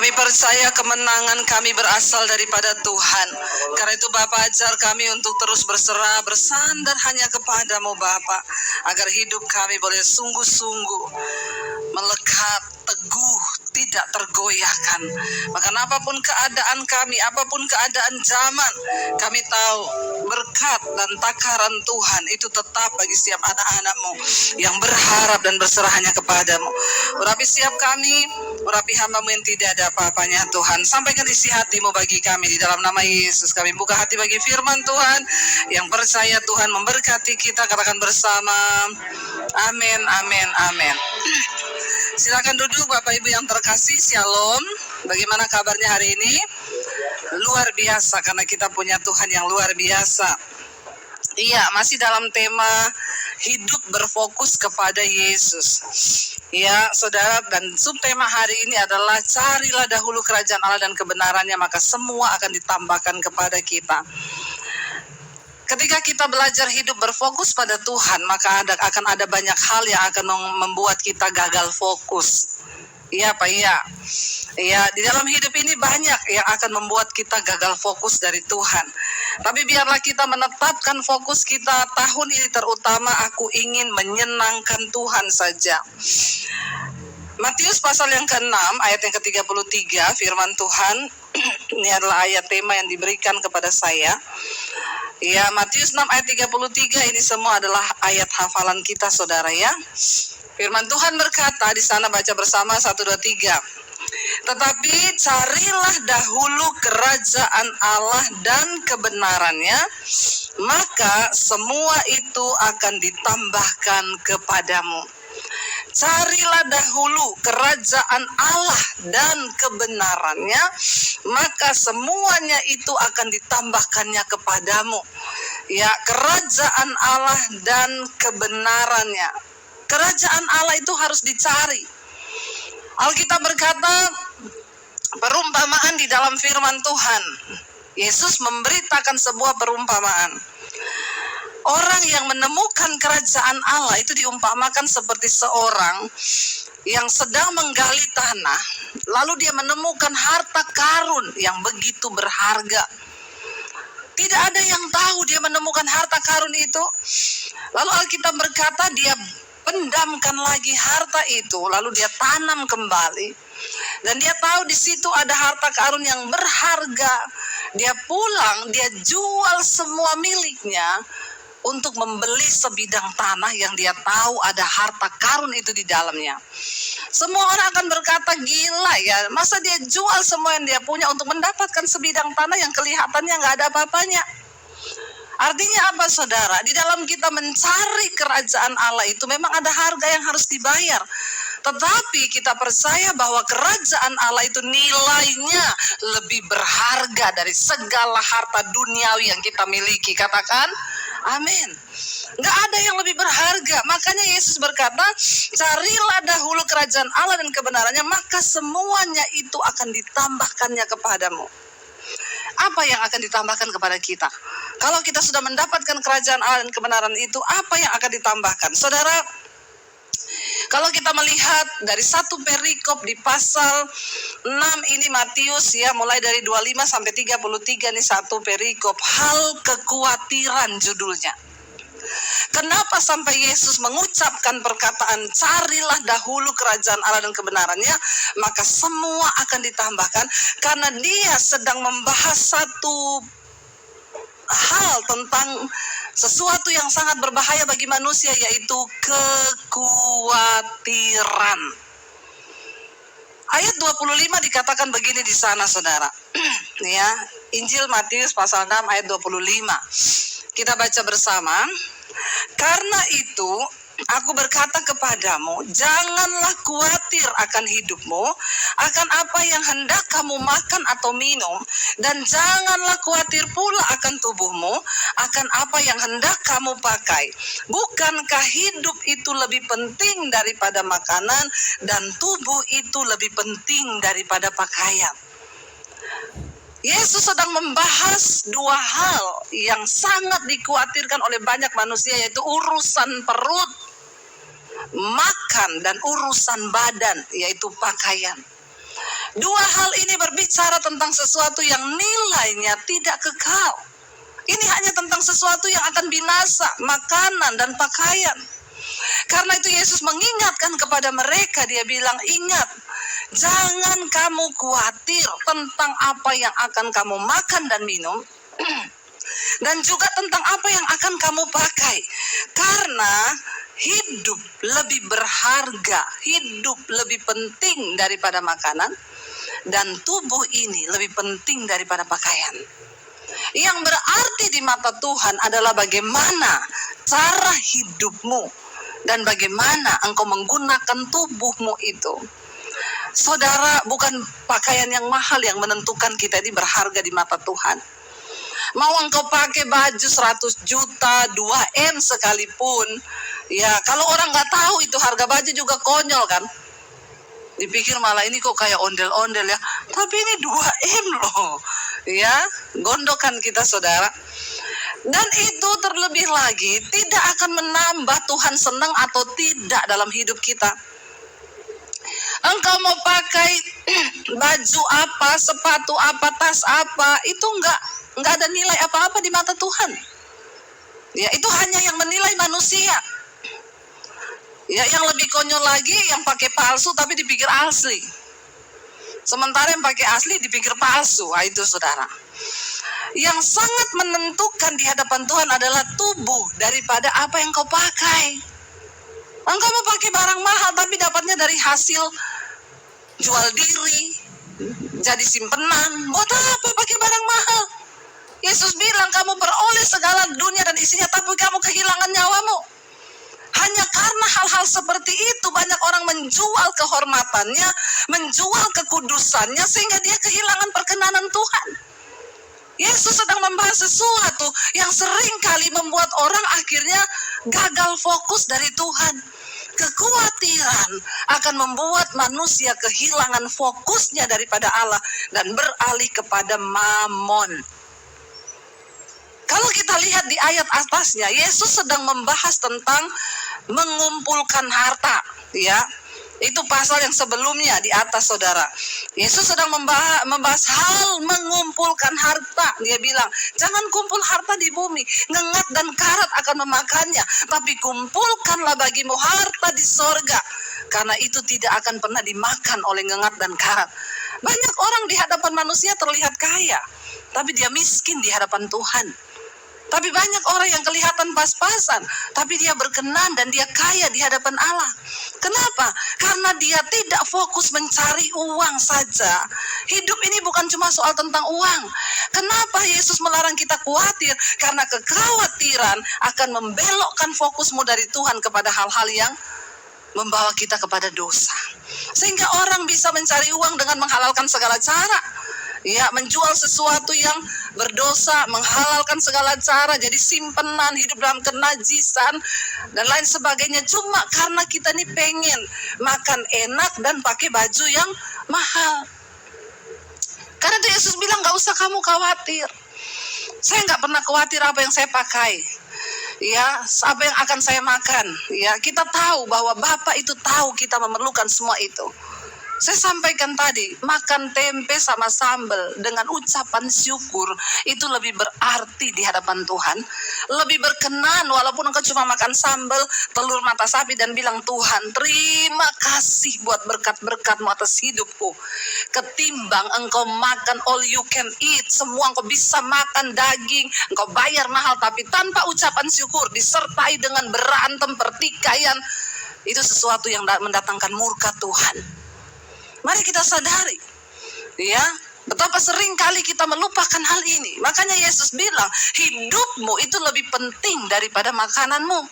Kami percaya kemenangan kami berasal daripada Tuhan. Karena itu Bapa, ajar kami untuk terus berserah, bersandar hanya kepadamu Bapa, agar hidup kami boleh sungguh-sungguh melekat, teguh, tidak tergoyahkan. Maka apapun keadaan kami, apapun keadaan zaman, kami tahu berkat dan takaran Tuhan itu tetap bagi setiap anak-anak-Mu yang berharap dan berserah hanya kepadamu. Urapi setiap kami, urapi hamba-Mu yang tidak ada apa-apanya Tuhan. Sampaikan isi hati-Mu bagi kami di dalam nama Yesus. Kami buka hati bagi firman Tuhan. Yang percaya Tuhan memberkati kita, katakan bersama, amin, amin, amin. Silakan duduk Bapak Ibu yang terkasih. Shalom. Bagaimana kabarnya hari ini? Luar biasa, karena kita punya Tuhan yang luar biasa. Iya, masih dalam tema hidup berfokus kepada Yesus. Ya, saudara, dan subtema hari ini adalah carilah dahulu kerajaan Allah dan kebenarannya, maka semua akan ditambahkan kepada kita. Ketika kita belajar hidup berfokus pada Tuhan, maka akan ada banyak hal yang akan membuat kita gagal fokus. Iya Pak, iya. Ya, di dalam hidup ini banyak yang akan membuat kita gagal fokus dari Tuhan. Tapi biarlah kita menetapkan fokus kita tahun ini, terutama aku ingin menyenangkan Tuhan saja. Matius pasal yang ke-6 ayat yang ke-33, firman Tuhan. Ini adalah ayat tema yang diberikan kepada saya. Ya, Matius 6 ayat 33 ini semua adalah ayat hafalan kita saudara ya. Firman Tuhan berkata, di sana baca bersama 1, 2, 3. Tetapi carilah dahulu kerajaan Allah dan kebenarannya, maka semua itu akan ditambahkan kepadamu. Carilah dahulu kerajaan Allah dan kebenarannya, maka semuanya itu akan ditambahkannya kepadamu. Ya, kerajaan Allah dan kebenarannya. Kerajaan Allah itu harus dicari. Alkitab berkata, perumpamaan di dalam firman Tuhan. Yesus memberitakan sebuah perumpamaan. Orang yang menemukan kerajaan Allah itu diumpamakan seperti seorang yang sedang menggali tanah, lalu dia menemukan harta karun yang begitu berharga. Tidak ada yang tahu dia menemukan harta karun itu. Lalu Alkitab berkata dia pendamkan lagi harta itu, lalu dia tanam kembali. Dan dia tahu di situ ada harta karun yang berharga. Dia pulang, dia jual semua miliknya untuk membeli sebidang tanah yang dia tahu ada harta karun itu di dalamnya. Semua orang akan berkata, gila ya, masa dia jual semua yang dia punya untuk mendapatkan sebidang tanah yang kelihatannya nggak ada apa-apanya. Artinya apa saudara? Di dalam kita mencari kerajaan Allah itu memang ada harga yang harus dibayar. Tetapi kita percaya bahwa kerajaan Allah itu nilainya lebih berharga dari segala harta duniawi yang kita miliki. Katakan amin. Nggak ada yang lebih berharga. Makanya Yesus berkata, carilah dahulu kerajaan Allah dan kebenarannya, maka semuanya itu akan ditambahkannya kepadamu. Apa yang akan ditambahkan kepada kita? Kalau kita sudah mendapatkan kerajaan Allah dan kebenaran itu, apa yang akan ditambahkan? Saudara, kalau kita melihat dari satu perikop di pasal 6 ini Matius ya, mulai dari 25 sampai 33 ini satu perikop, hal kekhawatiran judulnya. Kenapa sampai Yesus mengucapkan perkataan carilah dahulu kerajaan Allah dan kebenarannya, maka semua akan ditambahkan? Karena dia sedang membahas satu hal tentang sesuatu yang sangat berbahaya bagi manusia, yaitu kekhawatiran. Ayat 25 dikatakan begini di sana saudara. Ya, Injil Matius pasal 6 ayat 25. Kita baca bersama. Karena itu aku berkata kepadamu, janganlah khawatir akan hidupmu, akan apa yang hendak kamu makan atau minum, dan janganlah khawatir pula akan tubuhmu, akan apa yang hendak kamu pakai. Bukankah hidup itu lebih penting daripada makanan, dan tubuh itu lebih penting daripada pakaian? Yesus sedang membahas dua hal yang sangat dikhawatirkan oleh banyak manusia, yaitu urusan perut, makan, dan urusan badan, yaitu pakaian. Dua hal ini berbicara tentang sesuatu yang nilainya tidak kekal. Ini hanya tentang sesuatu yang akan binasa, makanan dan pakaian. Karena itu Yesus mengingatkan kepada mereka, dia bilang, ingat, jangan kamu khawatir tentang apa yang akan kamu makan dan minum, dan juga tentang apa yang akan kamu pakai. Karena hidup lebih berharga, hidup lebih penting daripada makanan, dan tubuh ini lebih penting daripada pakaian. Yang berarti di mata Tuhan adalah bagaimana cara hidupmu dan bagaimana engkau menggunakan tubuhmu itu. Saudara, bukan pakaian yang mahal yang menentukan kita ini berharga di mata Tuhan. Mau engkau pakai baju 100 juta, 2M sekalipun, ya kalau orang nggak tahu itu harga baju juga konyol kan. Dipikir malah ini kok kayak ondel-ondel ya, tapi ini 2M loh. Ya, gondokan kita saudara. Dan itu terlebih lagi tidak akan menambah Tuhan senang atau tidak dalam hidup kita. Engkau mau pakai baju apa, sepatu apa, tas apa, itu enggak ada nilai apa-apa di mata Tuhan. Ya, itu hanya yang menilai manusia. Ya, yang lebih konyol lagi yang pakai palsu tapi dipikir asli. Sementara yang pakai asli dipikir palsu. Nah, itu saudara. Yang sangat menentukan di hadapan Tuhan adalah tubuh daripada apa yang kau pakai. Engkau mau pakai barang mahal tapi dapatnya dari hasil jual diri, jadi simpenan. Buat apa pakai barang mahal? Yesus bilang kamu beroleh segala dunia dan isinya tapi kamu kehilangan nyawamu. Hanya karena hal-hal seperti itu banyak orang menjual kehormatannya, menjual kekudusannya sehingga dia kehilangan perkenanan Tuhan. Yesus sedang membahas sesuatu yang sering kali membuat orang akhirnya gagal fokus dari Tuhan. Kekhawatiran akan membuat manusia kehilangan fokusnya daripada Allah dan beralih kepada mamon. Kalau kita lihat di ayat atasnya, Yesus sedang membahas tentang mengumpulkan harta, ya. Itu pasal yang sebelumnya di atas saudara. Yesus sedang membahas hal mengumpulkan harta. Dia bilang, jangan kumpul harta di bumi, ngengat dan karat akan memakannya, tapi kumpulkanlah bagimu harta di sorga, karena itu tidak akan pernah dimakan oleh ngengat dan karat. Banyak orang di hadapan manusia terlihat kaya, tapi dia miskin di hadapan Tuhan. Tapi banyak orang yang kelihatan pas-pasan, tapi dia berkenan dan dia kaya di hadapan Allah. Kenapa? Karena dia tidak fokus mencari uang saja. Hidup ini bukan cuma soal tentang uang. Kenapa Yesus melarang kita khawatir? Karena kekhawatiran akan membelokkan fokusmu dari Tuhan kepada hal-hal yang membawa kita kepada dosa. Sehingga orang bisa mencari uang dengan menghalalkan segala cara. Ya, menjual sesuatu yang berdosa, menghalalkan segala cara, jadi simpenan, hidup dalam kenajisan, dan lain sebagainya. Cuma karena kita nih pengen makan enak dan pakai baju yang mahal. Karena itu Yesus bilang, gak usah kamu khawatir. Saya gak pernah khawatir apa yang saya pakai. Ya, apa yang akan saya makan. Ya, kita tahu bahwa Bapa itu tahu kita memerlukan semua itu. Saya sampaikan tadi, makan tempe sama sambal dengan ucapan syukur itu lebih berarti di hadapan Tuhan. Lebih berkenan walaupun engkau cuma makan sambal, telur mata sapi dan bilang, Tuhan terima kasih buat berkat-berkat-Mu atas hidupku. Ketimbang engkau makan all you can eat, semua engkau bisa makan daging, engkau bayar mahal tapi tanpa ucapan syukur, disertai dengan berantem pertikaian. Itu sesuatu yang mendatangkan murka Tuhan. Mari kita sadari, ya, betapa sering kali kita melupakan hal ini. Makanya Yesus bilang, hidupmu itu lebih penting daripada makananmu.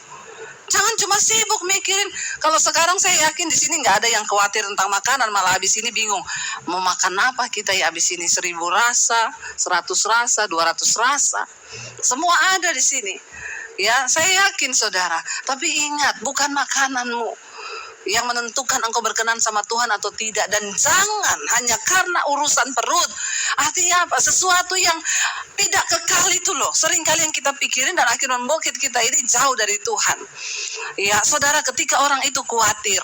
Jangan cuma sibuk mikirin. Kalau sekarang saya yakin di sini nggak ada yang khawatir tentang makanan, malah habis ini bingung. Mau makan apa kita ya habis ini? 1000 rasa, 100 rasa, 200 rasa. Semua ada di sini. Ya, saya yakin saudara. Tapi ingat, bukan makananmu. yang menentukan engkau berkenan sama Tuhan atau tidak. Dan jangan hanya karena urusan perut. Artinya apa? Sesuatu yang tidak kekal itu loh, seringkali yang kita pikirin dan akhirnya membawa kita ini jauh dari Tuhan. Ya saudara, ketika orang itu khawatir,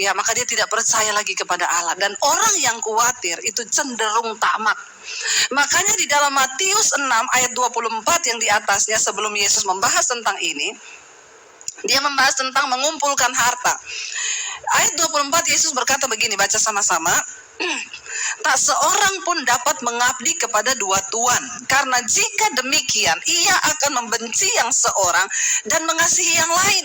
ya maka dia tidak percaya lagi kepada Allah. Dan orang yang khawatir itu cenderung tamak. Makanya di dalam Matius 6 ayat 24 yang di atasnya, sebelum Yesus membahas tentang ini, dia membahas tentang mengumpulkan harta. Ayat 24 Yesus berkata begini, baca sama-sama. Tak seorang pun dapat mengabdi kepada dua tuan, karena jika demikian ia akan membenci yang seorang dan mengasihi yang lain,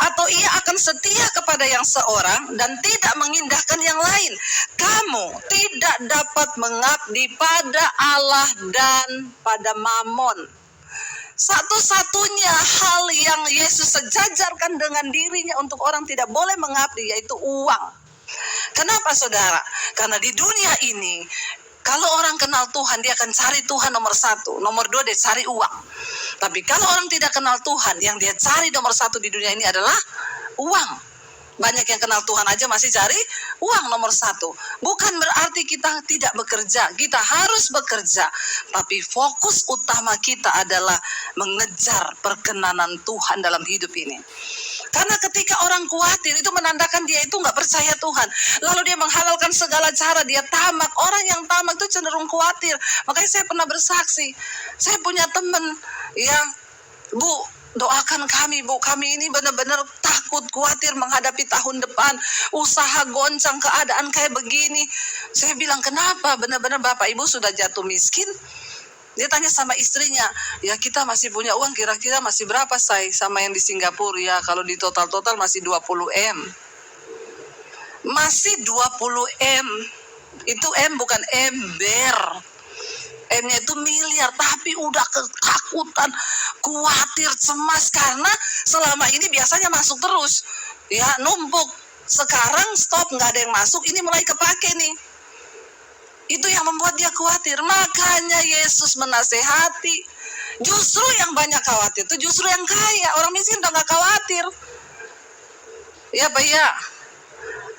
atau ia akan setia kepada yang seorang dan tidak mengindahkan yang lain. Kamu tidak dapat mengabdi pada Allah dan pada Mamon. Satu-satunya hal yang Yesus sejajarkan dengan dirinya untuk orang tidak boleh mengabdi, yaitu uang. Kenapa saudara? Karena di dunia ini, kalau orang kenal Tuhan, dia akan cari Tuhan nomor satu. Nomor dua, dia cari uang. Tapi kalau orang tidak kenal Tuhan, yang dia cari nomor satu di dunia ini adalah uang. Banyak yang kenal Tuhan aja masih cari uang nomor satu. Bukan berarti kita tidak bekerja. Kita harus bekerja. Tapi fokus utama kita adalah mengejar perkenanan Tuhan dalam hidup ini. Karena ketika orang khawatir, itu menandakan dia itu nggak percaya Tuhan. Lalu dia menghalalkan segala cara, dia tamak. Orang yang tamak itu cenderung khawatir. Makanya saya pernah bersaksi. Saya punya teman yang, Bu, doakan kami, Bu. Kami ini benar-benar takut, khawatir menghadapi tahun depan. Usaha goncang, keadaan kayak begini. Saya bilang, kenapa? Benar-benar Bapak Ibu sudah jatuh miskin? Dia tanya sama istrinya, ya kita masih punya uang kira-kira masih berapa say? Sama yang di Singapura, ya kalau di total-total masih 20 M. Masih 20 M. Itu M bukan ember. M-nya itu miliar, tapi udah ketakutan, khawatir, cemas karena selama ini biasanya masuk terus, ya numpuk. Sekarang stop, nggak ada yang masuk, ini mulai kepake nih. Itu yang membuat dia khawatir. Makanya Yesus menasehati, justru yang banyak khawatir itu justru yang kaya. Orang miskin udah nggak khawatir. Ya Pak ya.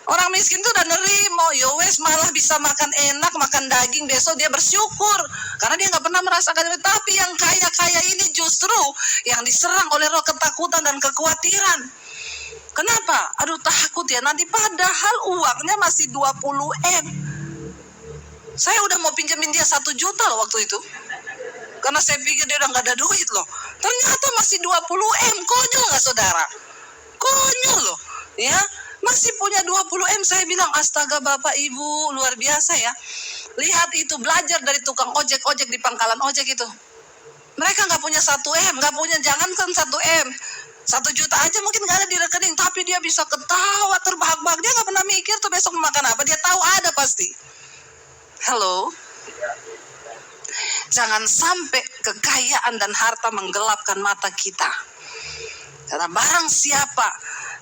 Orang miskin tuh udah nerimo, yowes malah bisa makan enak, makan daging, besok dia bersyukur karena dia nggak pernah merasakan itu. Tapi yang kaya-kaya ini justru yang diserang oleh roh ketakutan dan kekhawatiran. Kenapa? Aduh takut ya nanti, padahal uangnya masih 20 M. Saya udah mau pinjemin dia 1 juta loh waktu itu, karena saya pikir dia udah nggak ada duit loh. Ternyata masih 20 M. Konyol nggak saudara? Konyol loh, ya. Masih punya 20 M. Saya bilang, astaga Bapak Ibu, luar biasa ya. Lihat itu, belajar dari tukang ojek-ojek di pangkalan ojek itu. Mereka nggak punya 1 M, nggak punya, jangankan 1 M. 1 juta aja mungkin nggak ada di rekening, tapi dia bisa ketawa terbahak-bahak. Dia nggak pernah mikir tuh besok makan apa. Dia tahu ada pasti. Halo? Jangan sampai kekayaan dan harta menggelapkan mata kita. Karena barang siapa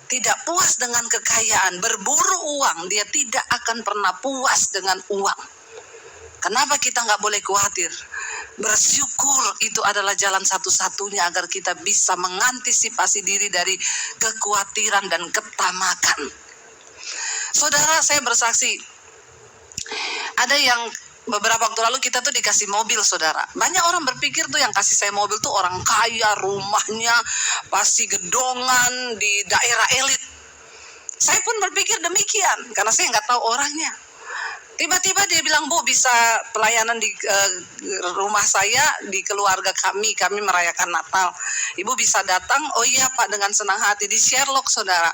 tidak puas dengan kekayaan, berburu uang, dia tidak akan pernah puas dengan uang. Kenapa kita nggak boleh khawatir? Bersyukur itu adalah jalan satu-satunya agar kita bisa mengantisipasi diri dari kekhawatiran dan ketamakan. Saudara, saya bersaksi, ada yang beberapa waktu lalu kita tuh dikasih mobil saudara. Banyak orang berpikir tuh yang kasih saya mobil tuh orang kaya, rumahnya pasti gedongan di daerah elit. Saya pun berpikir demikian karena saya nggak tahu orangnya. Tiba-tiba dia bilang, Bu bisa pelayanan di rumah saya, di keluarga kami merayakan Natal. Ibu bisa datang? Oh iya Pak, dengan senang hati. Di Sherlock saudara.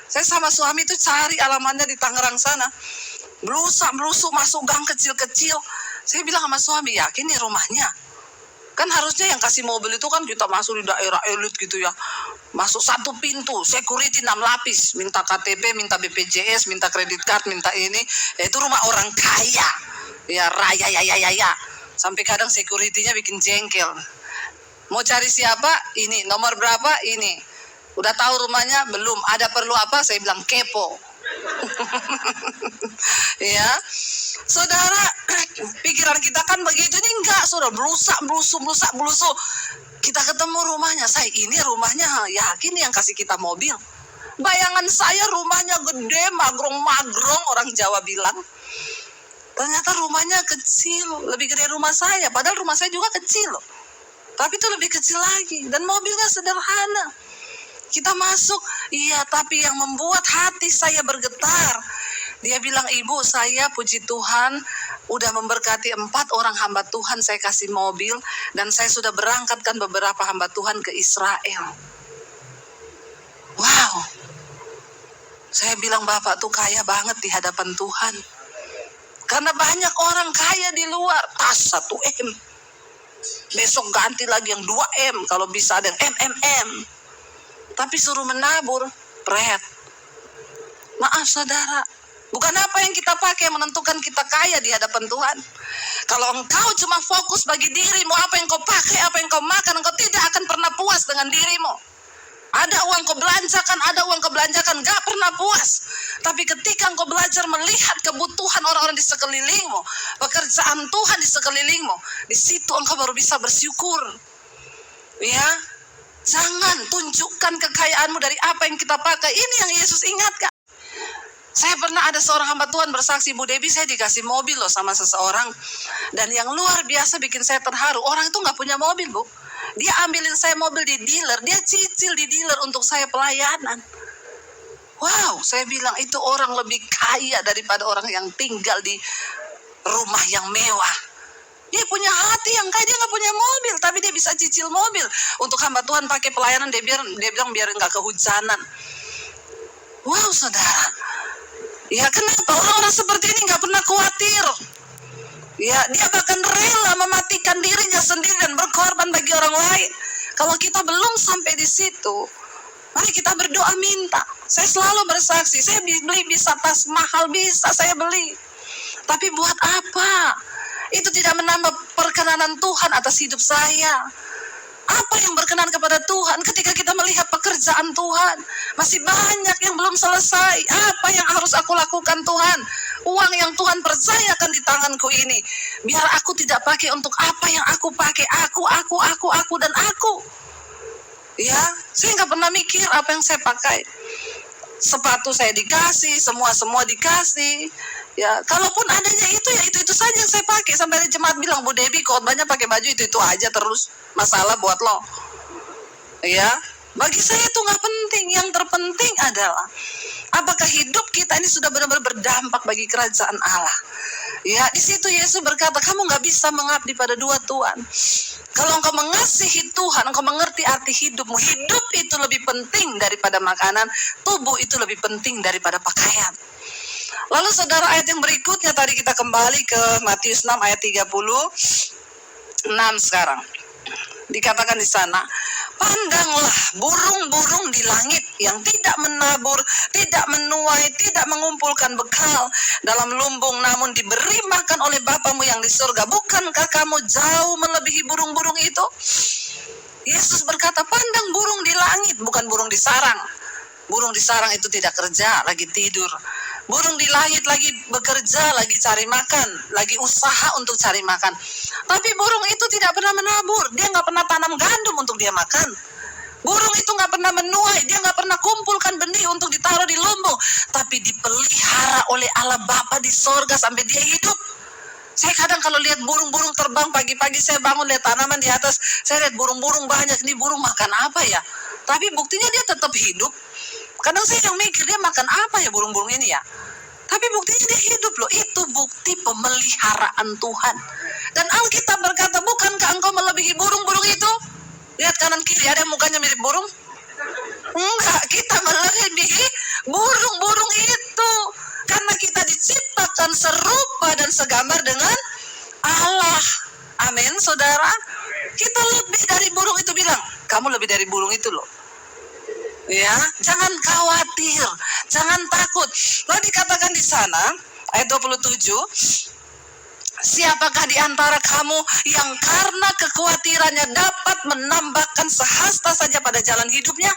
Saya sama suami tuh cari alamatnya di Tangerang sana. Belusuk masuk gang kecil-kecil. Saya bilang sama suami, yakin nih rumahnya? Kan harusnya yang kasih mobil itu kan kita masuk di daerah elit gitu ya. Masuk 1 pintu, security 6 lapis. Minta KTP, minta BPJS, minta kredit card, minta ini. Ya, itu rumah orang kaya. Ya raya ya. Sampai kadang security-nya bikin jengkel. Mau cari siapa? Ini. Nomor berapa? Ini. Udah tahu rumahnya? Belum. Ada perlu apa? Saya bilang kepo. Ya, saudara, pikiran kita kan begitu. Ini enggak, saudara, belusuk. Kita ketemu rumahnya, saya ini rumahnya, yakin yang kasih kita mobil. Bayangan saya rumahnya gede, magrong-magrong, orang Jawa bilang. Ternyata rumahnya kecil, lebih gede rumah saya. Padahal rumah saya juga kecil loh. Tapi itu lebih kecil lagi. Dan mobilnya sederhana. Kita masuk, iya, tapi yang membuat hati saya bergetar. Dia bilang, ibu, saya puji Tuhan udah memberkati 4 orang hamba Tuhan, saya kasih mobil. Dan saya sudah berangkatkan beberapa hamba Tuhan ke Israel. Wow. Saya bilang, Bapak tuh kaya banget di hadapan Tuhan. Karena banyak orang kaya di luar, tas 1M. Besok ganti lagi yang 2M, kalau bisa ada yang MMM. Tapi suruh menabur, pret. Maaf saudara, bukan apa yang kita pakai yang menentukan kita kaya di hadapan Tuhan. Kalau engkau cuma fokus bagi dirimu, apa yang kau pakai, apa yang kau makan, engkau tidak akan pernah puas dengan dirimu. Ada uang kau belanjakan, gak pernah puas. Tapi ketika engkau belajar melihat kebutuhan orang-orang di sekelilingmu, pekerjaan Tuhan di sekelilingmu, di situ engkau baru bisa bersyukur. Ya, jangan tunjukkan kekayaanmu dari apa yang kita pakai. Ini yang Yesus ingatkan. Saya pernah ada seorang hamba Tuhan bersaksi, Bu Debbie, saya dikasih mobil loh sama seseorang. Dan yang luar biasa bikin saya terharu, orang itu gak punya mobil, Bu. Dia ambilin saya mobil di dealer, dia cicil di dealer untuk saya pelayanan. Wow, saya bilang itu orang lebih kaya daripada orang yang tinggal di rumah yang mewah. Dia punya hati yang kaya, dia gak punya mobil, tapi dia bisa cicil mobil untuk hamba Tuhan pakai pelayanan. Dia bilang biar gak kehujanan. Wow, saudara. Ya, kenapa orang-orang seperti ini gak pernah khawatir? Ya, dia bahkan rela mematikan dirinya sendiri dan berkorban bagi orang lain. Kalau kita belum sampai di situ, mari kita berdoa minta. Saya selalu bersaksi, saya beli bisa tas mahal, bisa saya beli. Tapi buat apa? Itu tidak menambah perkenanan Tuhan atas hidup saya. Apa yang berkenan kepada Tuhan ketika kita melihat pekerjaan Tuhan? Masih banyak yang belum selesai. Apa yang harus aku lakukan Tuhan? Uang yang Tuhan percayakan di tanganku ini, biar aku tidak pakai untuk apa yang aku pakai. Aku, dan aku. Ya, saya nggak pernah mikir apa yang saya pakai. Sepatu saya dikasih, semua dikasih. Ya, kalaupun adanya itu, ya itu saja yang saya pakai. Sampai jemaat bilang, Bu Debbie, khotbahnya pakai baju itu aja terus. Masalah buat lo. Ya, bagi saya itu nggak penting. Yang terpenting adalah apakah hidup kita ini sudah benar-benar berdampak bagi kerajaan Allah. Ya, di situ Yesus berkata, kamu nggak bisa mengabdi pada 2 tuan. Kalau engkau mengasihi Tuhan, engkau mengerti arti hidupmu. Hidup itu lebih penting daripada makanan. Tubuh itu lebih penting daripada pakaian. Lalu saudara, ayat yang berikutnya tadi kita kembali ke Matius 6 ayat 36 sekarang. Dikatakan di sana, pandanglah burung-burung di langit yang tidak menabur, tidak menuai, tidak mengumpulkan bekal dalam lumbung, namun diberi makan oleh Bapamu yang di surga. Bukankah kamu jauh melebihi burung-burung itu? Yesus berkata, pandang burung di langit, bukan burung di sarang. Burung di sarang itu tidak kerja, lagi tidur. Burung di langit lagi bekerja, lagi cari makan, lagi usaha untuk cari makan. Tapi burung itu tidak pernah menabur, dia nggak pernah tanam gandum untuk dia makan. Burung itu nggak pernah menuai, dia nggak pernah kumpulkan benih untuk ditaruh di lumbung. Tapi dipelihara oleh Allah Bapa di sorga sampai dia hidup. Saya kadang kalau lihat burung-burung terbang pagi-pagi, saya bangun lihat tanaman di atas, saya lihat burung-burung banyak, ini burung makan apa ya? Tapi buktinya dia tetap hidup. Kadang saya yang mikir, dia makan apa ya burung-burung ini ya? Tapi buktinya dia hidup loh. Itu bukti pemeliharaan Tuhan. Dan Alkitab berkata, bukankah engkau melebihi burung-burung itu? Lihat kanan kiri, ada yang mukanya mirip burung? Enggak, kita melebihi burung-burung itu. Karena kita diciptakan serupa dan segambar dengan Allah. Amin, saudara. Kita lebih dari burung itu, bilang, kamu lebih dari burung itu loh. Ya, jangan khawatir, jangan takut. Lalu dikatakan di sana ayat 27, siapakah di antara kamu yang karena kekhawatirannya dapat menambahkan sehasta saja pada jalan hidupnya?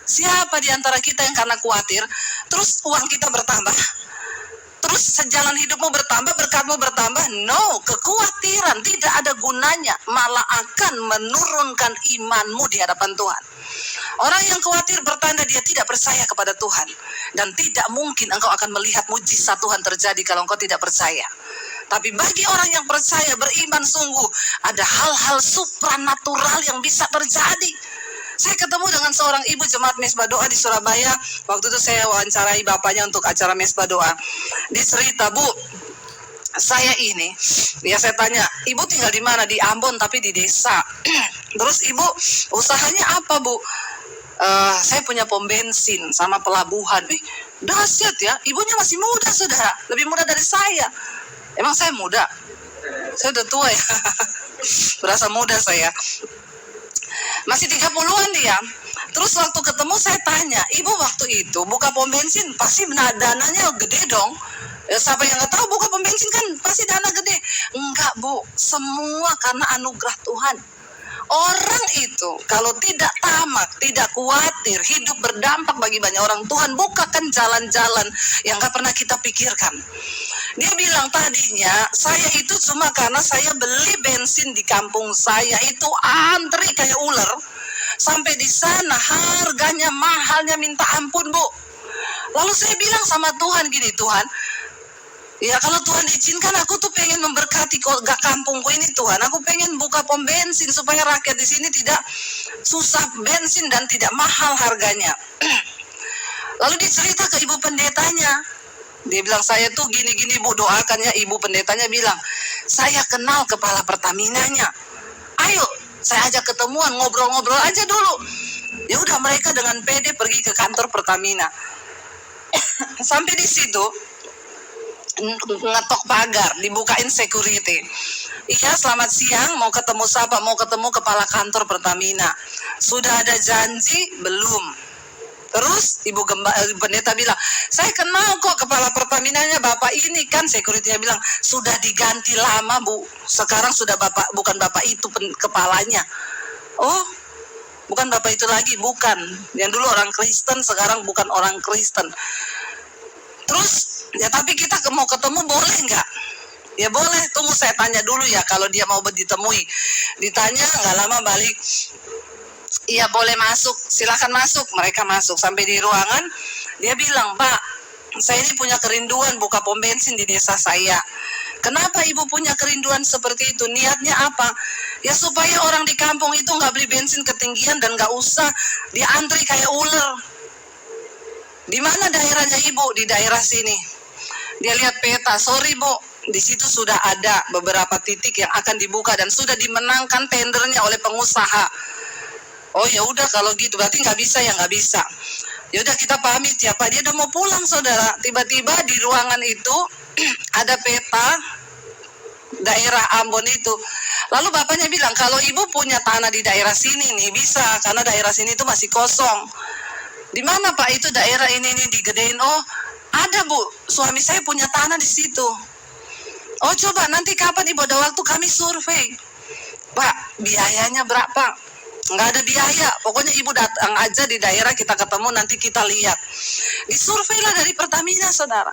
Siapa di antara kita yang karena khawatir terus uang kita bertambah, terus sejalan hidupmu bertambah, berkatmu bertambah? No, kekhawatiran tidak ada gunanya, malah akan menurunkan imanmu di hadapan Tuhan. Orang yang khawatir bertanda dia tidak percaya kepada Tuhan. Dan tidak mungkin engkau akan melihat mujizat Tuhan terjadi kalau engkau tidak percaya. Tapi bagi orang yang percaya, beriman sungguh, ada hal-hal supranatural yang bisa terjadi. Saya ketemu dengan seorang ibu jemaat Mesbah Doa di Surabaya. Waktu itu saya wawancarai bapaknya untuk acara Mesbah Doa. Dia cerita, Bu, saya ini, ya saya tanya, ibu tinggal di mana? Di Ambon tapi di desa. Terus ibu usahanya apa, Bu? Saya punya pom bensin sama pelabuhan. Dahsyat ya, ibunya masih muda saudara, lebih muda dari saya. Emang saya muda? Saya udah tua ya. Berasa muda saya. Masih 30-an dia. Terus waktu ketemu saya tanya, ibu waktu itu buka pom bensin pasti dananya gede dong. Siapa yang nggak tahu buka pom bensin kan pasti dana gede. Enggak, Bu, semua karena anugerah Tuhan. Orang itu kalau tidak tamak, tidak khawatir, hidup berdampak bagi banyak orang, Tuhan bukakan jalan-jalan yang gak pernah kita pikirkan. Dia bilang tadinya, saya itu cuma karena saya beli bensin di kampung saya, itu antri kayak ular. Sampai di sana harganya mahalnya minta ampun, Bu. Lalu saya bilang sama Tuhan gini, Tuhan, ya kalau Tuhan izinkan aku tuh pengen memberkati gak kampungku ini Tuhan. Aku pengen buka pom bensin supaya rakyat di sini tidak susah bensin dan tidak mahal harganya. Lalu dicerita ke ibu pendetanya. Dia bilang saya tuh gini-gini Bu, doakan ya. Ibu pendetanya bilang, saya kenal kepala Pertaminanya. Ayo saya ajak ketemuan, ngobrol-ngobrol aja dulu. Ya udah mereka dengan pede pergi ke kantor Pertamina. Sampai di situ ngetok pagar, dibukain security. Iya, selamat siang, mau ketemu siapa? Mau ketemu kepala kantor Pertamina. Sudah ada janji? Belum. Terus ibu pendeta bilang, saya kenal kok kepala Pertaminanya bapak ini kan. Security-nya bilang, sudah diganti lama Bu, sekarang sudah bapak, bukan bapak itu kepalanya. Oh, bukan bapak itu lagi, bukan. Yang dulu orang Kristen, sekarang bukan orang Kristen. Terus ya tapi kita mau ketemu boleh nggak? Ya boleh, tunggu saya tanya dulu ya kalau dia mau ditemui. Ditanya nggak lama balik, iya boleh masuk, silakan masuk. Mereka masuk, sampai di ruangan dia bilang, Pak, saya ini punya kerinduan buka pom bensin di desa saya. Kenapa ibu punya kerinduan seperti itu? Niatnya apa? Ya supaya orang di kampung itu nggak beli bensin ketinggian dan nggak usah dia antri kayak ular. Di mana daerahnya ibu? Di daerah sini. Dia lihat peta, sorry Bu, di situ sudah ada beberapa titik yang akan dibuka dan sudah dimenangkan tendernya oleh pengusaha. Oh ya udah kalau gitu, berarti nggak bisa ya, nggak bisa. Ya udah kita pamit ya Pak. Dia udah mau pulang saudara. Tiba-tiba di ruangan itu ada peta daerah Ambon itu. Lalu bapaknya bilang, kalau ibu punya tanah di daerah sini nih bisa, karena daerah sini itu masih kosong. Di mana Pak itu daerah ini digedein? Oh, ada Bu, suami saya punya tanah di situ. Oh coba nanti kapan ibu ada waktu kami survei. Pak, biayanya berapa? Nggak ada biaya, pokoknya ibu datang aja di daerah, kita ketemu, nanti kita lihat. Disurvei lah dari Pertamina saudara.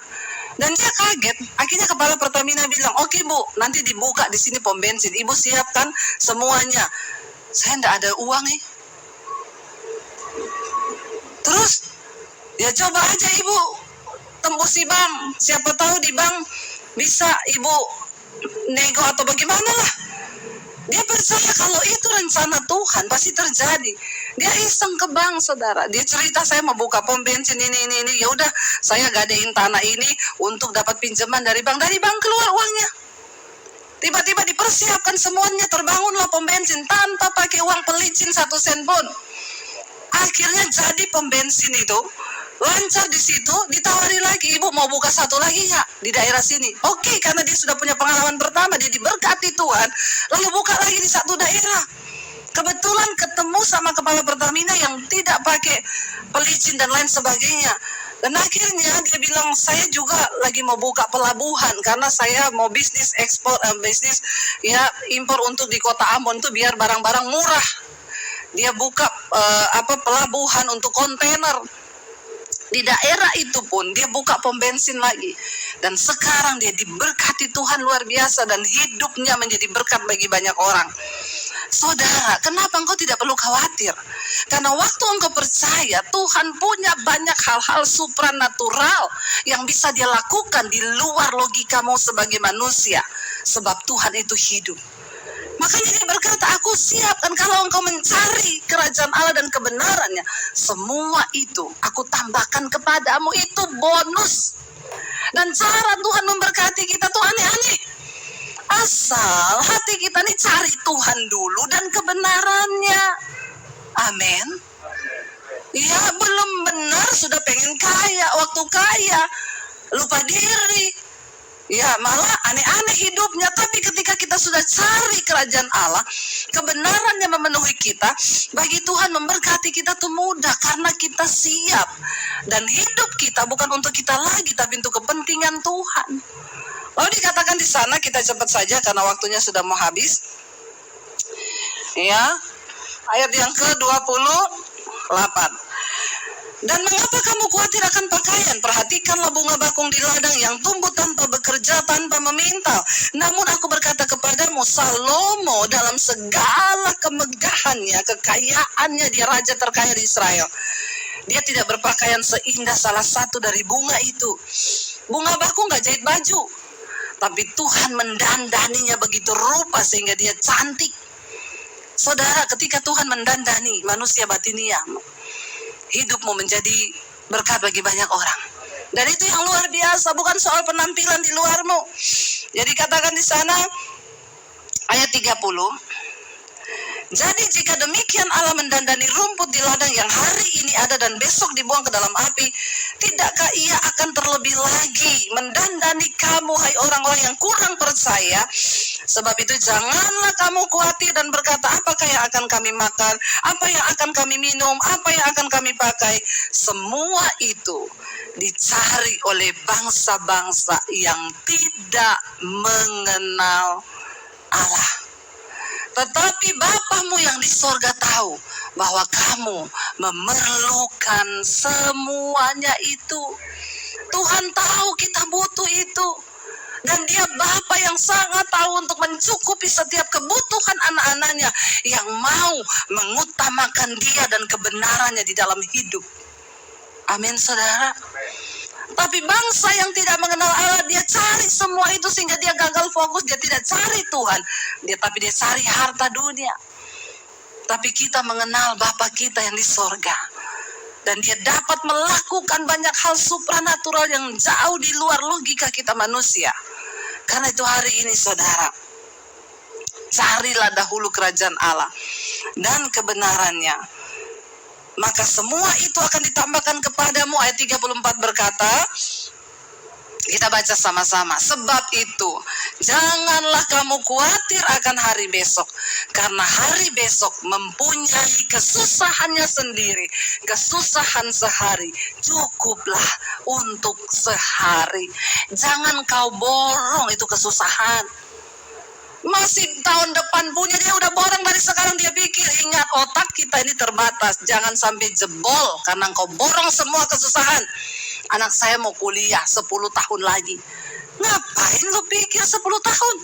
Dan dia kaget, akhirnya kepala Pertamina bilang, oke Bu, nanti dibuka di sini pom bensin, ibu siapkan semuanya. Saya nggak ada uang nih. Terus ya coba aja ibu tembus di bank, siapa tahu di bank bisa ibu nego atau bagaimana lah. Dia percaya kalau itu rencana Tuhan pasti terjadi. Dia iseng ke bank saudara, dia cerita saya mau buka pom bensin ini. Ya udah saya gadein tanah ini untuk dapat pinjaman dari bank. Dari bank keluar uangnya. Tiba-tiba dipersiapkan semuanya, terbangunlah pom bensin tanpa pakai uang pelicin 1 sen pun. Akhirnya jadi pom bensin itu lancar di situ. Ditawari lagi, ibu mau buka satu lagi nggak di daerah sini? Oke, karena dia sudah punya pengalaman pertama, dia diberkati Tuhan, lalu buka lagi di satu daerah. Kebetulan ketemu sama kepala Pertamina yang tidak pakai pelicin dan lain sebagainya. Dan akhirnya dia bilang, saya juga lagi mau buka pelabuhan karena saya mau bisnis ekspor, bisnis ya impor untuk di kota Ambon tuh biar barang-barang murah. Dia buka pelabuhan untuk kontainer. Di daerah itu pun dia buka pom bensin lagi. Dan sekarang dia diberkati Tuhan luar biasa dan hidupnya menjadi berkat bagi banyak orang. Saudara, kenapa engkau tidak perlu khawatir? Karena waktu engkau percaya, Tuhan punya banyak hal-hal supranatural yang bisa dia lakukan di luar logikamu sebagai manusia. Sebab Tuhan itu hidup. Makanya dia berkata, aku siap. Dan kalau engkau mencari kerajaan Allah dan kebenarannya, semua itu aku tambahkan kepadamu. Itu bonus. Dan cara Tuhan memberkati kita tuh aneh-aneh. Asal hati kita nih cari Tuhan dulu dan kebenarannya. Amin. Ya, belum benar sudah pengen kaya. Waktu kaya lupa diri. Ya, malah aneh-aneh hidupnya. Tapi ketika kita sudah cari kerajaan Allah, kebenarannya memenuhi kita, bagi Tuhan memberkati kita tuh mudah karena kita siap. Dan hidup kita bukan untuk kita lagi, tapi untuk kepentingan Tuhan. Lalu dikatakan di sana, kita cepat saja karena waktunya sudah mau habis. Ya, ayat yang ke-28. Dan mengapa kamu khawatir akan pakaian? Perhatikanlah bunga bakung di ladang yang tumbuh tanpa bekerja, tanpa memintal. Namun aku berkata kepadamu, Salomo dalam segala kemegahannya, kekayaannya, dia raja terkaya di Israel. Dia tidak berpakaian seindah salah satu dari bunga itu. Bunga bakung gak jahit baju, tapi Tuhan mendandaninya begitu rupa sehingga dia cantik. Saudara, ketika Tuhan mendandani manusia batinia, hidupmu menjadi berkat bagi banyak orang. Dan itu yang luar biasa, bukan soal penampilan di luarmu. Jadi katakan di sana ayat 30. Jadi jika demikian Allah mendandani rumput di ladang yang hari ini ada dan besok dibuang ke dalam api, tidakkah ia akan terlebih lagi mendandani kamu, hai orang-orang yang kurang percaya? Sebab itu janganlah kamu khawatir dan berkata, apakah yang akan kami makan, apa yang akan kami minum, apa yang akan kami pakai. Semua itu dicari oleh bangsa-bangsa yang tidak mengenal Allah. Tetapi Bapamu yang di sorga tahu bahwa kamu memerlukan semuanya itu. Tuhan tahu kita butuh itu. Dan dia Bapa yang sangat tahu untuk mencukupi setiap kebutuhan anak-anaknya yang mau mengutamakan dia dan kebenarannya di dalam hidup. Amin, saudara. Tapi bangsa yang tidak mengenal Allah, dia cari semua itu sehingga dia gagal fokus. Dia tidak cari Tuhan, tapi dia cari harta dunia. Tapi kita mengenal Bapa kita yang di sorga, dan dia dapat melakukan banyak hal supranatural yang jauh di luar logika kita manusia. Karena itu hari ini saudara, carilah dahulu kerajaan Allah dan kebenarannya, maka semua itu akan ditambahkan kepadamu. Ayat 34 berkata, kita baca sama-sama. Sebab itu, janganlah kamu khawatir akan hari besok, karena hari besok mempunyai kesusahannya sendiri. Kesusahan sehari cukuplah untuk sehari. Jangan kau borong itu kesusahan. Masih tahun depan punya, dia udah borong dari sekarang. Dia pikir, ingat otak kita ini terbatas, jangan sampai jebol karena engkau borong semua kesusahan. Anak saya mau kuliah 10 tahun lagi. Ngapain lu pikir 10 tahun?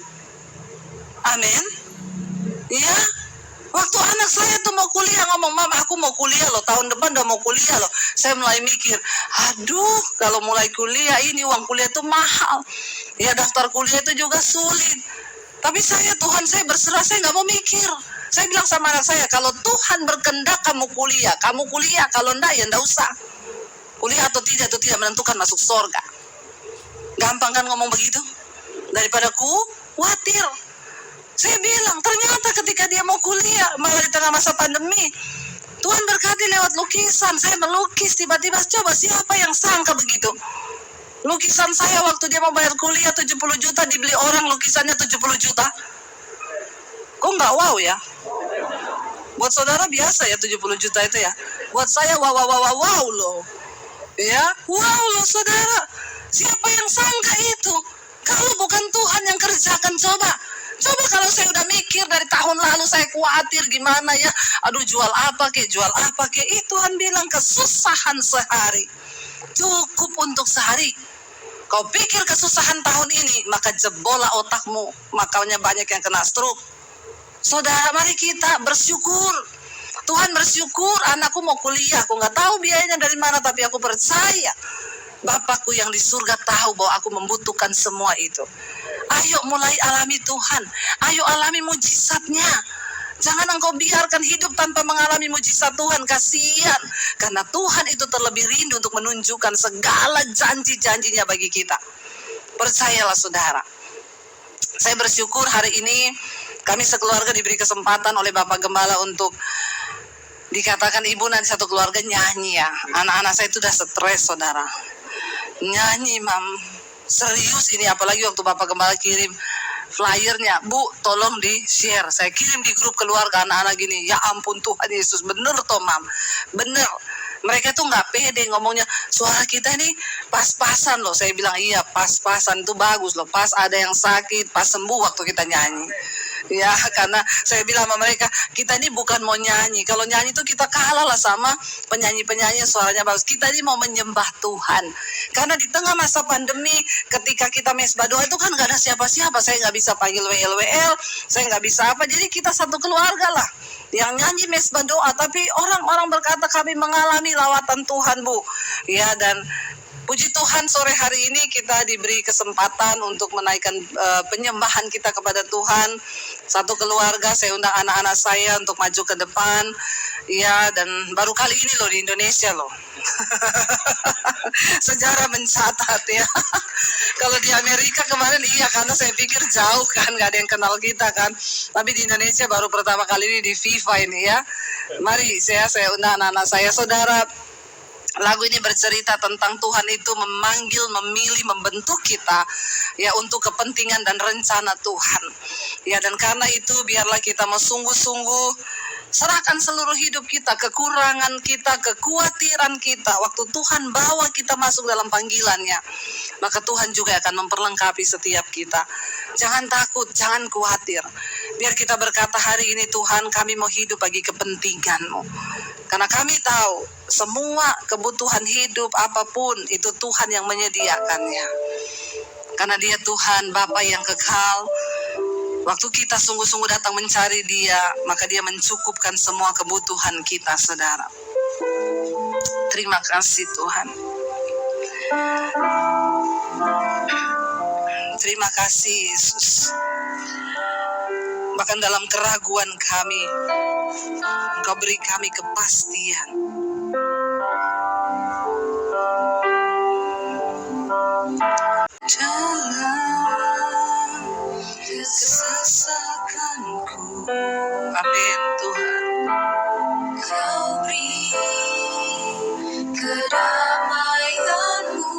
Amin. Ya, waktu anak saya tuh mau kuliah ngomong, Mama aku mau kuliah loh, tahun depan udah mau kuliah loh. Saya mulai mikir, aduh kalau mulai kuliah ini uang kuliah tuh mahal. Ya daftar kuliah itu juga sulit. Tapi Tuhan saya berserah, saya gak mau mikir. Saya bilang sama anak saya, kalau Tuhan berkehendak kamu kuliah, kalau enggak ya enggak usah. Kuliah atau tidak menentukan masuk surga. Gampang kan ngomong begitu? Daripada khawatir. Saya bilang, ternyata ketika dia mau kuliah, malah di tengah masa pandemi, Tuhan berkati lewat lukisan. Saya melukis, tiba-tiba coba siapa yang sangka begitu? Lukisan saya waktu dia mau bayar kuliah 70 juta, dibeli orang lukisannya 70 juta. Kok nggak wow ya? Buat saudara biasa ya 70 juta itu ya. Buat saya wow loh. Ya, wow loh saudara. Siapa yang sangka itu? Kalau bukan Tuhan yang kerjakan, coba kalau saya udah mikir dari tahun lalu, saya khawatir gimana ya. Aduh jual apa ke? Tuhan bilang kesusahan sehari cukup untuk sehari. Kau pikir kesusahan tahun ini, maka jebola otakmu. Makanya banyak yang kena stroke. Saudara, mari kita bersyukur. Tuhan bersyukur anakku mau kuliah, aku nggak tahu biayanya dari mana, tapi aku percaya Bapakku yang di surga tahu bahwa aku membutuhkan semua itu. Ayo mulai alami Tuhan, ayo alami mujizatnya. Jangan engkau biarkan hidup tanpa mengalami mujizat Tuhan, kasihan. Karena Tuhan itu terlebih rindu untuk menunjukkan segala janji-janjinya bagi kita. Percayalah saudara. Saya bersyukur hari ini kami sekeluarga diberi kesempatan oleh Bapak Gembala untuk dikatakan ibu nanti satu keluarga nyanyi ya. Anak-anak saya itu udah stres saudara. Nyanyi mam, serius ini, apalagi waktu Bapak Gembala kirim flyernya, Bu tolong di share, saya kirim di grup keluarga anak-anak gini, ya ampun Tuhan Yesus, bener toh mam, bener. Mereka tuh nggak pede ngomongnya, suara kita ini pas-pasan loh. Saya bilang iya pas-pasan itu bagus loh, pas ada yang sakit, pas sembuh waktu kita nyanyi. Ya, karena saya bilang sama mereka, kita ini bukan mau nyanyi. Kalau nyanyi itu kita kalah lah sama penyanyi-penyanyi suaranya bagus. Kita ini mau menyembah Tuhan. Karena di tengah masa pandemi, ketika kita mesbah doa itu kan nggak ada siapa-siapa. Saya nggak bisa panggil WL, saya nggak bisa apa. Jadi kita satu keluarga lah yang nyanyi mesbah doa. Tapi orang-orang berkata kami mengalami lawatan Tuhan, Bu. Ya, dan puji Tuhan sore hari ini kita diberi kesempatan untuk menaikkan penyembahan kita kepada Tuhan. Satu keluarga, saya undang anak-anak saya untuk maju ke depan. Ya, dan baru kali ini loh di Indonesia loh. Sejarah mencatat ya. Kalau di Amerika kemarin iya, karena saya pikir jauh kan, nggak ada yang kenal kita kan. Tapi di Indonesia baru pertama kali ini di FIFA ini ya. Mari saya undang anak-anak saya, saudara. Lagu ini bercerita tentang Tuhan itu memanggil, memilih, membentuk kita ya untuk kepentingan dan rencana Tuhan. Ya, dan karena itu biarlah kita mau sungguh-sungguh serahkan seluruh hidup kita, kekurangan kita, kekhawatiran kita. Waktu Tuhan bawa kita masuk dalam panggilannya, maka Tuhan juga akan memperlengkapi setiap kita. Jangan takut, jangan khawatir. Biar kita berkata hari ini, Tuhan kami mau hidup bagi kepentingan-Mu. Karena kami tahu semua kebutuhan hidup apapun itu Tuhan yang menyediakannya. Karena Dia Tuhan Bapa yang kekal. Waktu kita sungguh-sungguh datang mencari Dia, maka Dia mencukupkan semua kebutuhan kita, saudara. Terima kasih Tuhan. Terima kasih Yesus. Bahkan dalam keraguan kami, Engkau beri kami kepastian. Dalam kesesakanku, amin Tuhan. Kau beri kedamaian-Mu,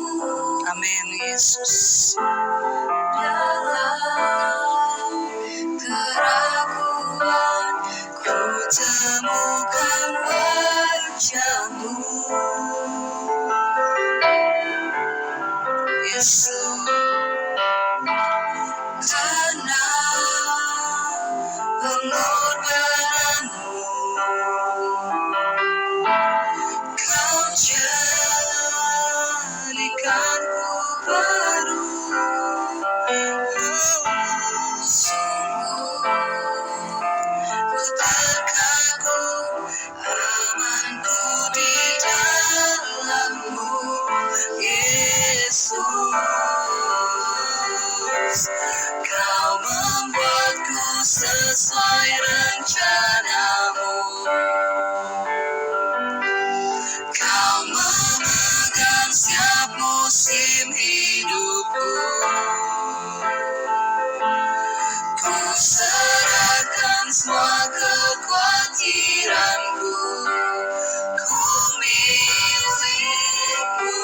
amin Yesus. Dalam keraguan ku temukan wajah-Mu, Yesus. Karena pengorbanan-Mu, Kau jadikanku baru. Sungguh ku terkagum amanku di dalam-Mu, Yesus. Kau membuatku sesuai rencana-Mu. Kau memegang setiap musim hidupku. Ku serahkan semua kekhawatiranku. Ku milik-Mu.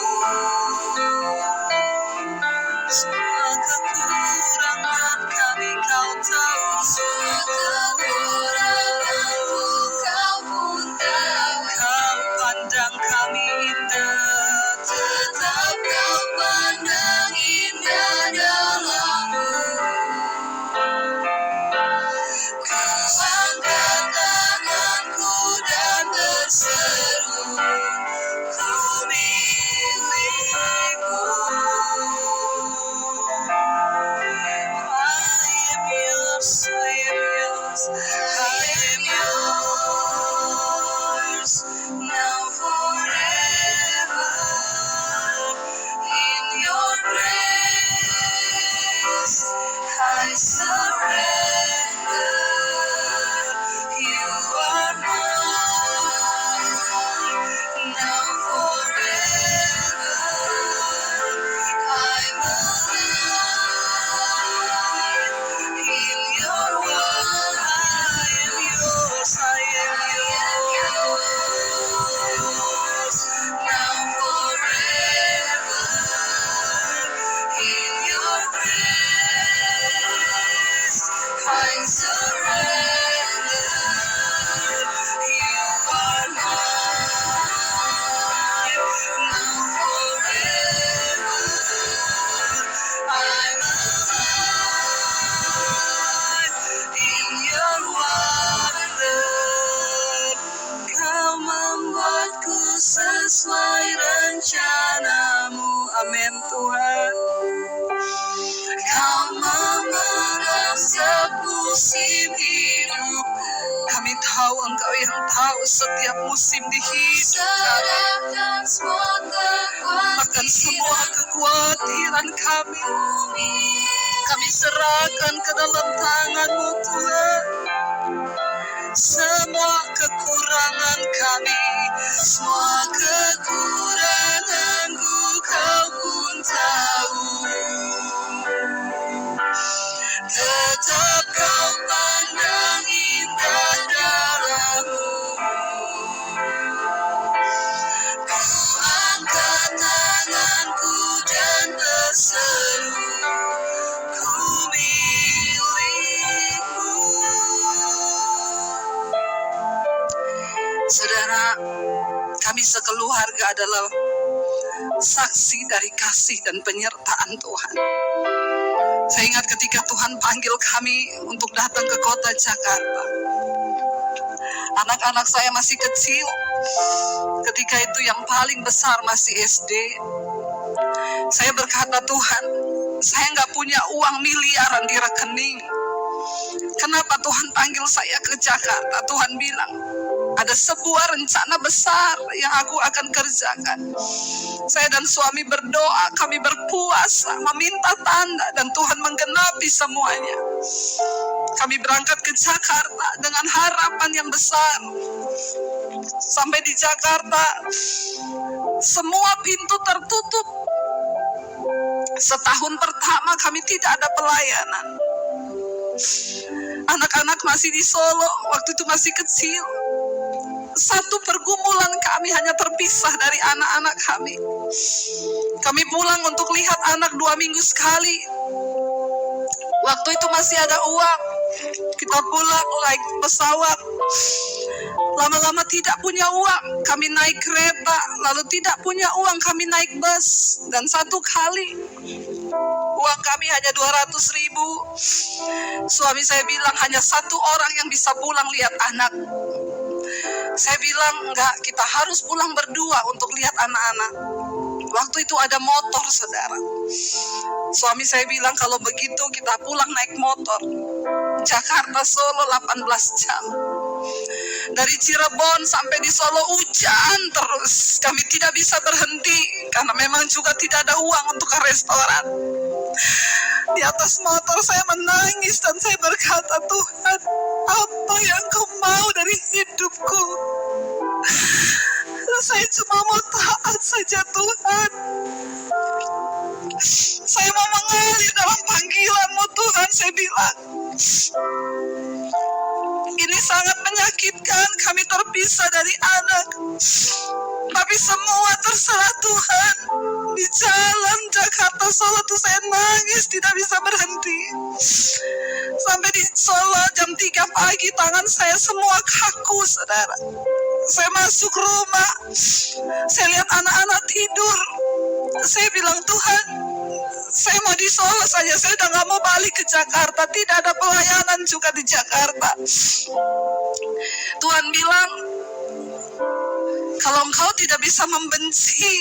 Semua kekurangan kami Kau tahu. Semua kekuranganku Kau pun tahu. Kau pandang kami indah, tetap Kau pandang indah dalam-Mu. Ku angkat tanganku dan berseru, Ku milik-Mu. Amin Tuhan. Kau memegang setiap musim hidup. Kami tahu Engkau yang tahu setiap musim di hidup kami. Bahkan semua kekhawatiran kami serahkan ke dalam tangan-Mu Tuhan. Semua kekurangan kami, semua kekuranganku Kau pun tahu. Tetap Kau pandang indah darah-Mu. Ku angkat tanganku dan berseru, ku milik-Mu. Saudara, kami sekeluarga adalah saksi dari kasih dan penyertaan Tuhan. Saya ingat ketika Tuhan panggil kami untuk datang ke kota Jakarta. Anak-anak saya masih kecil. Ketika itu yang paling besar masih SD. Saya berkata, Tuhan, saya nggak punya uang miliaran di rekening. Kenapa Tuhan panggil saya ke Jakarta? Tuhan bilang, ada sebuah rencana besar yang aku akan kerjakan. Saya dan suami berdoa, kami berpuasa, meminta tanda, dan Tuhan menggenapi semuanya. Kami berangkat ke Jakarta dengan harapan yang besar. Sampai di Jakarta, semua pintu tertutup. Setahun pertama kami tidak ada pelayanan. Anak-anak masih di Solo, waktu itu masih kecil. Satu pergumulan kami hanya terpisah dari anak-anak kami. Kami pulang untuk lihat anak 2 minggu sekali. Waktu itu masih ada uang. Kita pulang naik pesawat. Lama-lama tidak punya uang, kami naik kereta. Lalu tidak punya uang, kami naik bus. Dan satu kali uang kami hanya 200.000. Suami saya bilang hanya satu orang yang bisa pulang lihat anak. Saya bilang enggak, kita harus pulang berdua untuk lihat anak-anak. Waktu itu ada motor, saudara. Suami saya bilang kalau begitu kita pulang naik motor. Jakarta Solo 18 jam. Dari Cirebon sampai di Solo hujan terus. Kami tidak bisa berhenti karena memang juga tidak ada uang untuk ke restoran. Di atas motor saya menangis dan saya berkata, Tuhan, apa yang Kau mau dari hidupku? Saya cuma mau taat saja, Tuhan. Saya mau mengalir dalam panggilan-Mu, Tuhan. Saya bilang, ini sangat menyakitkan, kami terpisah dari anak. Tapi semua terserah Tuhan. Di jalan Jakarta Solo tuh saya nangis, tidak bisa berhenti. Sampai di Solo jam 3 pagi, tangan saya semua kaku, saudara. Saya masuk rumah, saya lihat anak-anak tidur. Saya bilang, Tuhan, saya mau di Solo saja, saya udah gak mau balik ke Jakarta. Tidak ada pelayanan juga di Jakarta. Tuhan bilang, kalau engkau tidak bisa membenci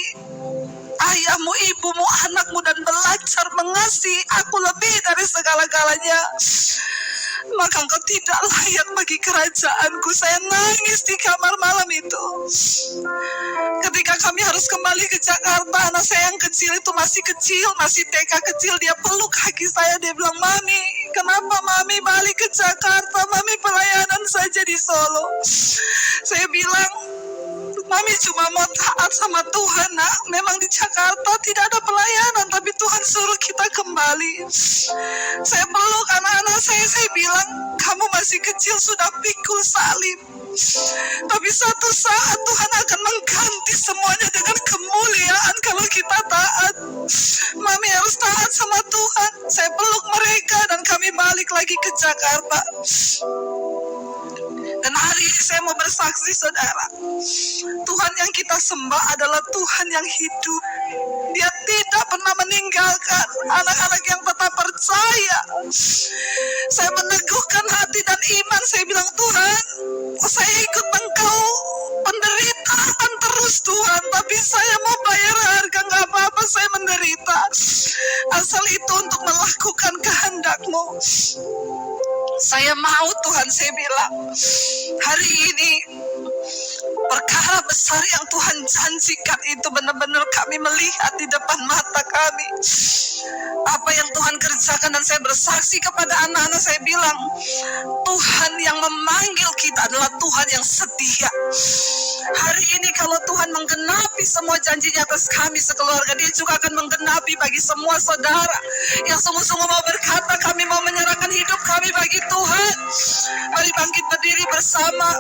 ayahmu, ibumu, anakmu, dan belajar mengasihi aku lebih dari segala-galanya, maka engkau tidak layak bagi kerajaanku. Saya nangis di kamar malam itu. Ketika kami harus kembali ke Jakarta, anak saya yang kecil itu masih kecil, masih TK kecil. Dia peluk kaki saya, dia bilang, Mami, kenapa Mami balik ke Jakarta? Mami pelayanan saja di Solo. Saya bilang, Mami cuma mau taat sama Tuhan, nak. Memang di Jakarta tidak ada pelayanan, tapi Tuhan suruh kita kembali. Saya peluk anak-anak saya bilang, kamu masih kecil sudah pikul salib. Tapi suatu saat Tuhan akan mengganti semuanya dengan kemuliaan kalau kita taat. Mami harus taat sama Tuhan. Saya peluk mereka dan kami balik lagi ke Jakarta. Dan hari ini saya mau bersaksi, saudara. Tuhan yang kita sembah adalah Tuhan yang hidup. Dia tidak pernah meninggalkan anak-anak yang tetap percaya. Saya meneguhkan hati dan iman. Saya bilang, Tuhan, saya ikut Engkau penderitaan terus, Tuhan. Tapi saya mau bayar harga, gak apa-apa saya menderita. itu untuk melakukan kehendak-Mu. Saya mau Tuhan, saya bilang, hari ini perkara besar yang Tuhan janjikan itu benar-benar kami melihat di depan mata kami. Apa yang Tuhan kerjakan, dan saya bersaksi kepada anak-anak, saya bilang, Tuhan yang memanggil kita adalah Tuhan yang setia. Hari ini kalau Tuhan menggenapi semua janjinya atas kami sekeluarga, Dia juga akan menggenapi bagi semua saudara yang sungguh-sungguh mau berkata, kami mau menyerahkan hidup kami bagi Tuhan. Mari bangkit berdiri bersama.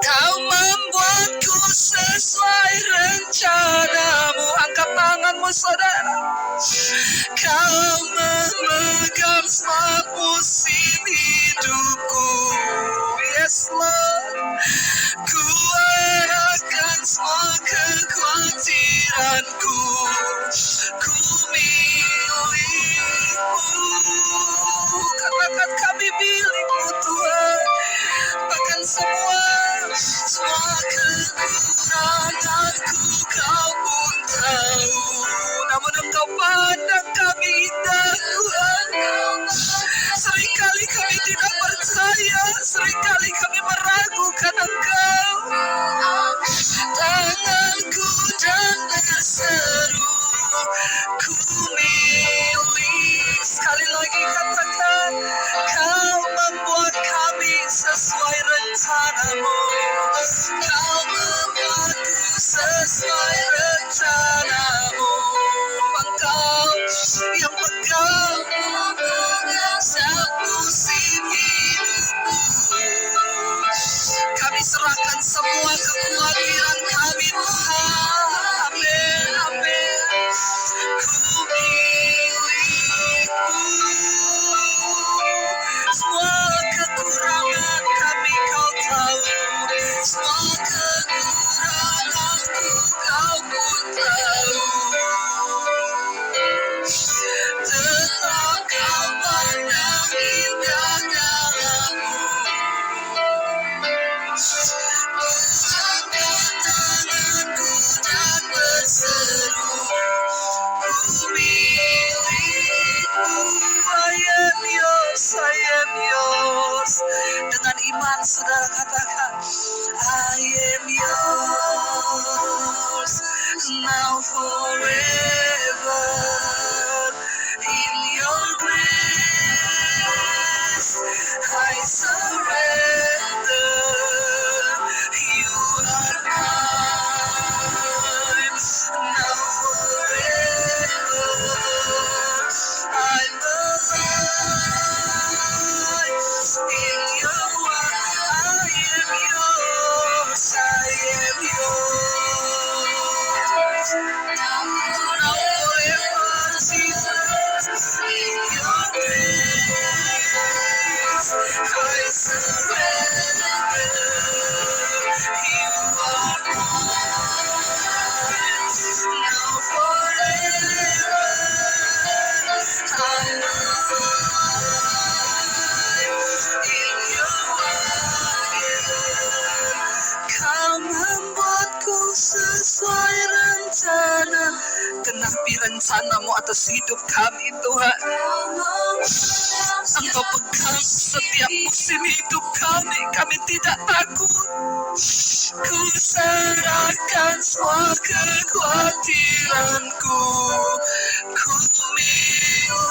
Kau membuatku sesuai rencana-Mu. Angkat tanganmu saudara. Kau memegang semua musim hidupku. Yes Lord. Ku arahkan semua kekhawatiranku. Ku milik-Mu. Katakan kami milik-Mu Tuhan. Bahkan semua kekuranganku Kau pun tahu. Namun Engkau pandang kami indah Tuhan. Seringkali kami tidak percaya, seringkali kami meragukan Engkau. Tanganku dan berseru, ku milik. Sekali lagi katakan, Kau membuat kami sesuai rencana-Mu. Kau membuatku sesuai rencana-Mu. Engkau yang pegang setiap musim hidupku. Kami serahkan semua kekhawatiran kami Tuhan. Amin, amin. Ku milik-Mu. Semua kekurangan kami Kau tahu. Semua kekuranganku Kau pun tahu. Tetap Kau pandang indah dalam-Mu. Angkat tanganku dan berseru, ku milik-Mu. I am yours, I am yours. Dengan iman saudara katakan, I am yours now forever. In your grace I surrender. You are mine now forever. I'm alive in your word. I am yours, I am yours. Now forever, Jesus, in your grace I surrender. You are mine now forever. I'm alive in your word. Kau membuatku sesuai rencana. Genapi rencana-Mu atas hidup kami Tuhan. Engkau pegang setiap musim hidup kami. Kami tidak takut. Ku serahkan semua kekhawatiranku. Ku milik-Mu.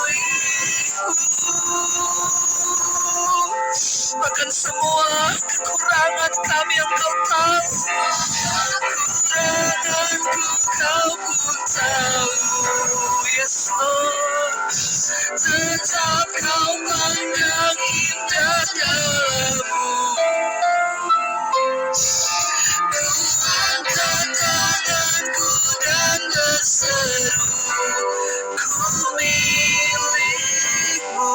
Bahkan semua kekurangan kami yang Kau tahu. Kekuranganku Kau pun tahu. Yes Lord. Tetap Kau pandang indah dalam-Mu. Ku angkat tanganku dan berseru, ku milik-Mu.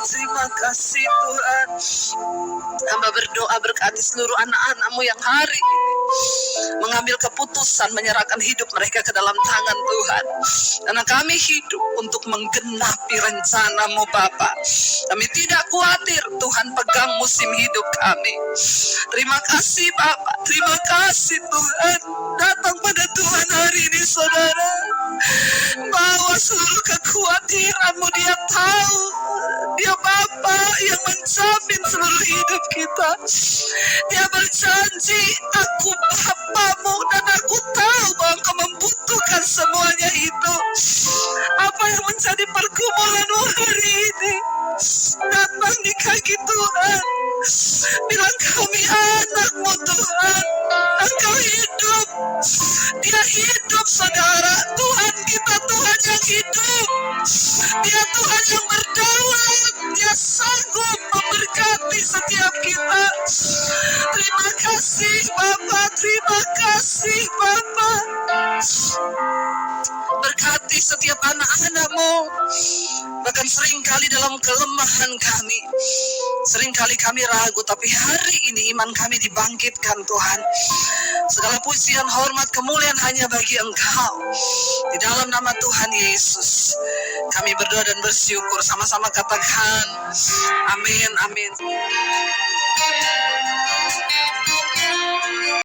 Terima kasih Tuhan. Hamba berdoa berkati seluruh anak-anak-Mu yang hari ini mengambil keputusan menyerahkan hidup mereka ke dalam tangan Tuhan. Karena kami hidup untuk menggenapi rencana-Mu Bapa. Kami tidak khawatir, Tuhan pegang musim hidup kami. Terima kasih Bapa, terima kasih Tuhan. Datang pada Tuhan hari ini saudara, bawa seluruh kekhawatiranmu. Dia tahu. Dia Bapa yang menjamin seluruh hidup kita. Dia berjanji, aku Bapamu dan aku tahu bahwa Engkau membutuhkan semuanya itu. Apa yang menjadi pergumulanmu hari ini, datang di kaki Tuhan. Bilang, kami anak-Mu Tuhan. Engkau hidup. Dia hidup, saudara. Tuhan kita Tuhan yang hidup. Dia Tuhan yang berdaulat. Dia sanggup memberkati setiap kita. Terima kasih Bapa. Terima kasih Bapa. Berkati setiap anak-anak-Mu. Bahkan seringkali dalam kelemahan kami, seringkali kami ragu, tapi hari ini iman kami dibangkitkan Tuhan. Segala pujian, hormat, kemuliaan hanya bagi Engkau. Di dalam nama Tuhan Yesus kami berdoa dan bersyukur. Sama-sama katakan amin, amin.